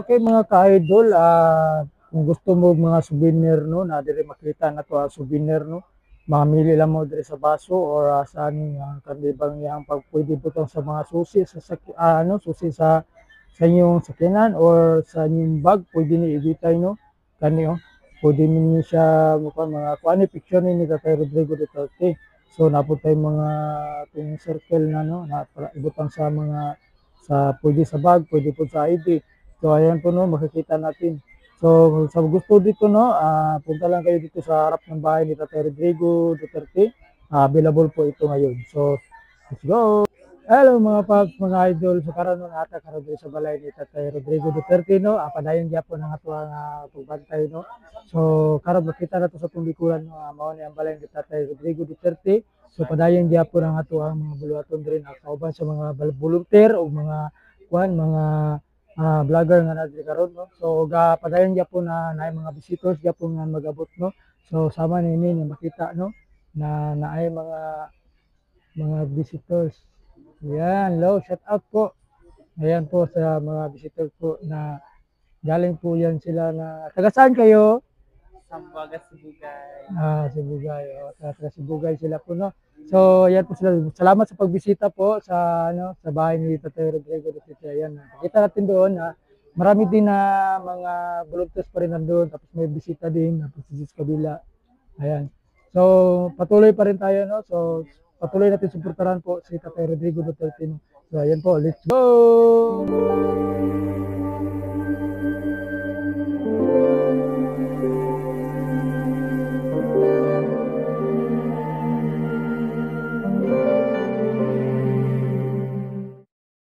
Okay mga ka-idol, kung gusto mo mga souvenir no, na dire makita na to souvenir no, mamili lang mo dire sa baso or sa aning kanibang yang pag pwede butang sa mga susi sa susi sa inyong sakyanan or sa inyong bag, pwede ni ibitay no, kani oh, pwede ninyo siya mga kuani picture ni Tatay Rodrigo Duterte. So napod tayo mga itong circle na no, na ibutang sa mga pwede sa bag, pwede po sa ID. So ayan po no, makikita natin. So sa gusto dito no, punta lang kayo dito sa harap ng bahay ni Tatay Rodrigo Duterte. Available po ito ngayon. So let's go! Hello mga paps, mga idol. So karon nga ata karon dito sa balay ni Tatay Rodrigo Duterte no. Padayon gyapon ang ato ang pagbantay no. So karon makita nato sa tumbikulan no, mao ni ang balay ni Tatay Rodrigo Duterte. So padayon gyapon ang ato ang mga buluhaton diri na kauban sa mga volunteer o mga mga vlogger nga nadiri karon no. So padayon gyapon na naay mga visitors gyapon nga magabot no. So sama nini nga makita no na naay mga visitors. Yan, low shout out po. Ayan po sa mga visitor po na galing po yan sila na taga saan kayo? Sambuaga, Sibugay. Sibugay. Taga Sibugay sila po no. So, ayan po sila. Salamat sa pagbisita po sa sa bahay ni Tatay Rodrigo Duterte. Ayan. Kita natin doon na marami din na mga volunteers pa rin nandoon tapos may bisita din tapos sa kabila. Ayan. So, patuloy pa rin tayo no. So, patuloy natin suportahan po si Tatay Rodrigo Duterte. So, ayan po. Let's go!